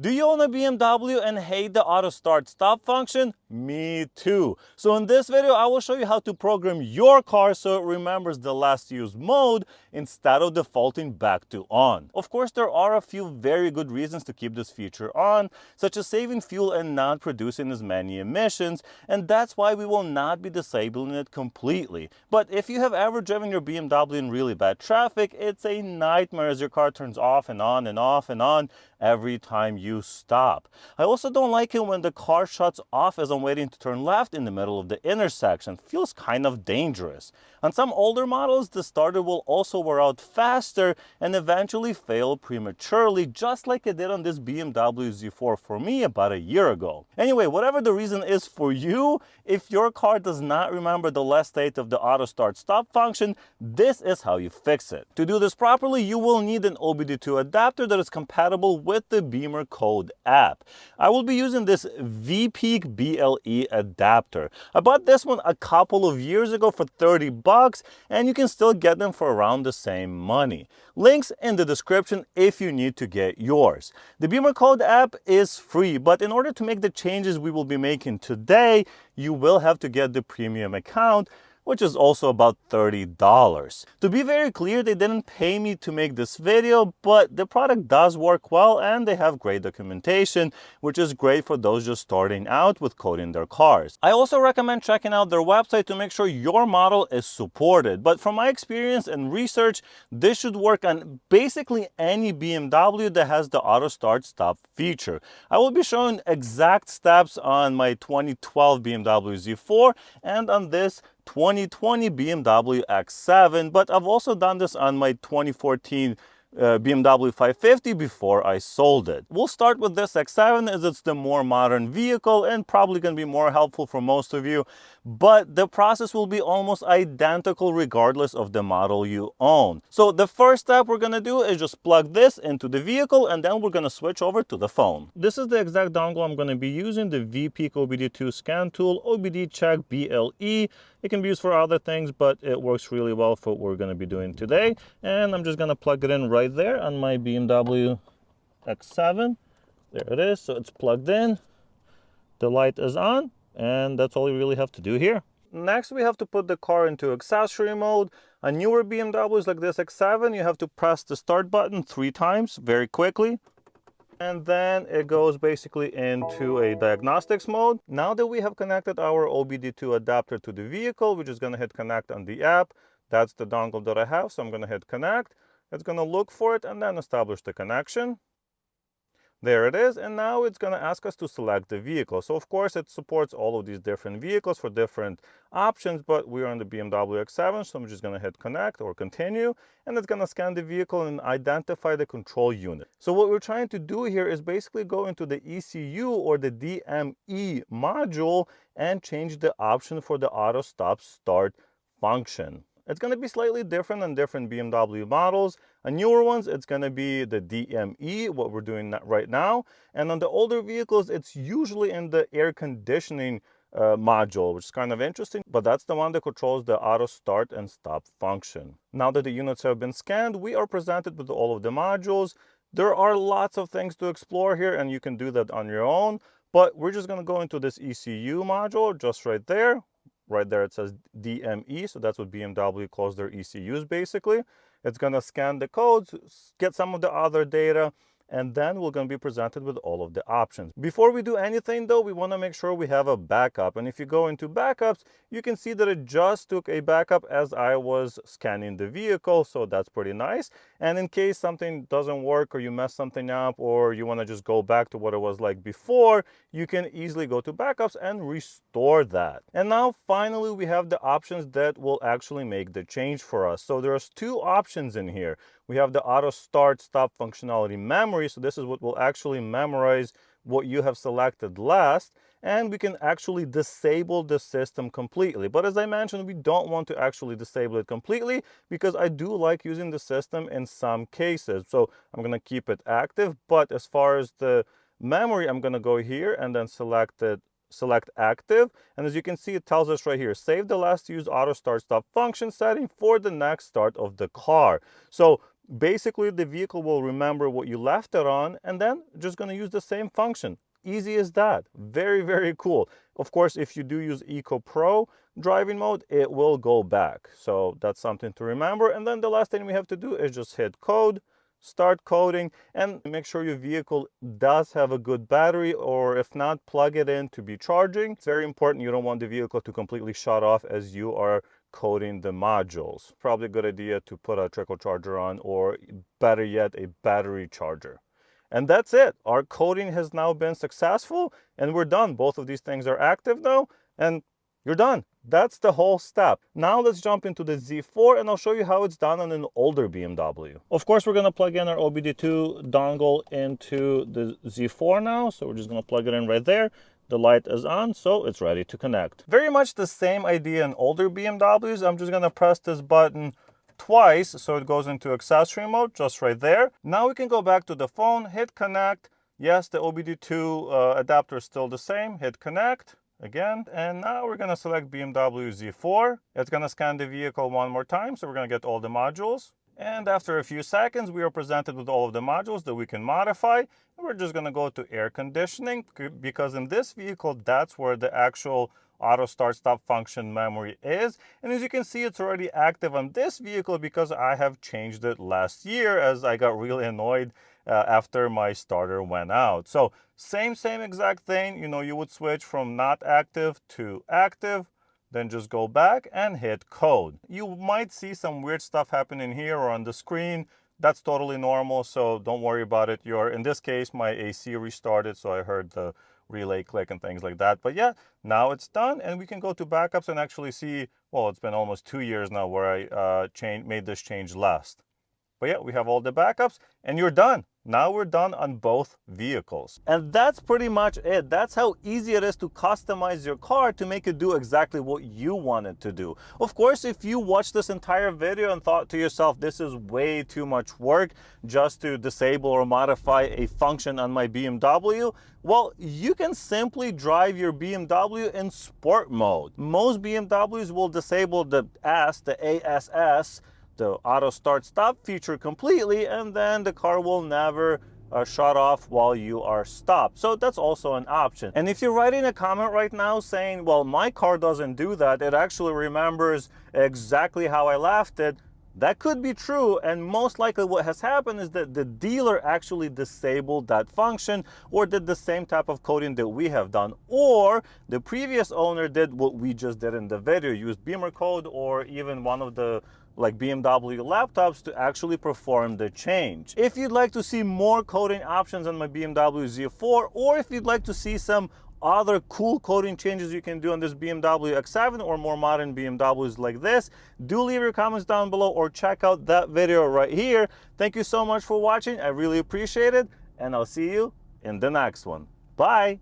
Do you own a BMW and hate the auto start stop function? Me too. So in this video, I will show you how to program your car so it remembers the last used mode instead of defaulting back to on. Of course, there are a few very good reasons to keep this feature on, such as saving fuel and not producing as many emissions, and that's why we will not be disabling it completely. But if you have ever driven your BMW in really bad traffic, it's a nightmare as your car turns off and on and off and on every time you stop. I also don't like it when the car shuts off as I'm waiting to turn left in the middle of the intersection. It feels kind of dangerous. On some older models, the starter will also wear out faster and eventually fail prematurely, just like it did on this BMW Z4 for me about a year ago. Anyway, whatever the reason is for you, if your car does not remember the last state of the auto start stop function, this is how you fix it. To do this properly, you will need an OBD2 adapter that is compatible with the Beamer Code app. I will be using this VPeak BLE adapter. I bought this one a couple of years ago for 30 bucks, and you can still get them for around the same money. Links in the description if you need to get yours. The Beamer Code app is free, but in order to make the changes we will be making today, you will have to get the premium account, which is also about $30. To be very clear, they didn't pay me to make this video, but the product does work well and they have great documentation, which is great for those just starting out with coding their cars. I also recommend checking out their website to make sure your model is supported, but from my experience and research, this should work on basically any BMW that has the auto start stop feature. I will be showing exact steps on my 2012 BMW Z4 and on this 2020 BMW X7, but I've also done this on my 2014 BMW 550 before I sold it. We'll start with this X7 as it's the more modern vehicle and probably going to be more helpful for most of you, but the process will be almost identical regardless of the model you own. So the first step we're going to do is just plug this into the vehicle and then we're going to switch over to the phone. This is the exact dongle I'm going to be using, the VPeak OBD2 scan tool, OBD check BLE. It can be used for other things, but it works really well for what we're going to be doing today. And I'm just going to plug it in right there on my BMW X7. There it is. So it's plugged in. The light is on. And that's all you really have to do here. Next, we have to put the car into accessory mode. On newer BMWs like this X7, you have to press the start button 3 times very quickly. And then it goes basically into a diagnostics mode. Now that we have connected our OBD2 adapter to the vehicle, we're just going to hit connect on the app. That's the dongle that I have, so I'm going to hit connect. It's going to look for it and then establish the connection. There it is, and now it's going to ask us to select the vehicle. So of course it supports all of these different vehicles for different options, but we're on the BMW X7, so I'm just going to hit connect or continue, and it's going to scan the vehicle and identify the control unit. So what we're trying to do here is basically go into the ECU or the DME module and change the option for the auto stop start function. It's going to be slightly different on different BMW models. On newer ones, it's going to be the DME, what we're doing right now. And on the older vehicles, it's usually in the air conditioning module, which is kind of interesting, but that's the one that controls the auto start and stop function. Now that the units have been scanned, we are presented with all of the modules. There are lots of things to explore here, and you can do that on your own, but we're just going to go into this ECU module just right there. Right there it says DME, so that's what BMW calls their ECUs basically. It's going to scan the codes, get some of the other data, and then we're going to be presented with all of the options. Before we do anything though, we want to make sure we have a backup. And if you go into backups, you can see that it just took a backup as I was scanning the vehicle, so that's pretty nice. And in case something doesn't work or you mess something up or you want to just go back to what it was like before, you can easily go to backups and restore that. And now finally we have the options that will actually make the change for us. So there's 2 options in here. We have the auto start stop functionality memory, so this is what will actually memorize what you have selected last, and we can actually disable the system completely. But as I mentioned, we don't want to actually disable it completely because I do like using the system in some cases. So I'm going to keep it active, but as far as the memory, I'm going to go here and then select active, and as you can see, it tells us right here, save the last used auto start stop function setting for the next start of the car. So Basically, the vehicle will remember what you left it on and then just going to use the same function. Easy as that. Very, very cool. Of course, if you do use Eco Pro driving mode, it will go back. So that's something to remember. And then the last thing we have to do is just hit code, start coding, and make sure your vehicle does have a good battery, or if not, plug it in to be charging. It's very important. You don't want the vehicle to completely shut off as you are coding the modules. Probably a good idea to put a trickle charger on, or better yet, a battery charger. And that's it. Our coding has now been successful and we're done. Both of these things are active now and you're done. That's the whole step. Now let's jump into the Z4 and I'll show you how it's done on an older BMW. Of course, we're going to plug in our OBD2 dongle into the Z4 now. So we're just going to plug it in right there. The light is on, so it's ready to connect. Very much the same idea in older BMWs. I'm just going to press this button twice so it goes into accessory mode, just right there. Now we can go back to the phone, hit connect. Yes, the OBD2 adapter is still the same. Hit connect again, and now we're going to select BMW Z4. It's going to scan the vehicle one more time, so we're going to get all the modules. And after a few seconds, we are presented with all of the modules that we can modify. And we're just going to go to air conditioning, because in this vehicle, that's where the actual auto start stop function memory is. And as you can see, it's already active on this vehicle because I have changed it last year, as I got really annoyed after my starter went out. So same exact thing. You know, you would switch from not active to active, then just go back and hit code. You might see some weird stuff happening here or on the screen. That's totally normal, so don't worry about it. In this case, my AC restarted, so I heard the relay click and things like that. But yeah, now it's done, and we can go to backups and actually see, well, it's been almost 2 years now where I made this change last. But yeah, we have all the backups, and you're done. Now we're done on both vehicles. And that's pretty much it. That's how easy it is to customize your car to make it do exactly what you want it to do. Of course, if you watched this entire video and thought to yourself, this is way too much work just to disable or modify a function on my BMW, well, you can simply drive your BMW in sport mode. Most BMWs will disable the ASS, the auto start stop feature completely, and then the car will never shut off while you are stopped. So that's also an option. And if you're writing a comment right now saying, well, my car doesn't do that, it actually remembers exactly how I left it, that could be true, and most likely what has happened is that the dealer actually disabled that function or did the same type of coding that we have done, or the previous owner did what we just did in the video, used Beamer code or even one of the BMW laptops to actually perform the change. If you'd like to see more coding options on my BMW Z4, or if you'd like to see some other cool coding changes you can do on this BMW X7 or more modern BMWs like this, do leave your comments down below or check out that video right here. Thank you so much for watching. I really appreciate it, and I'll see you in the next one. Bye.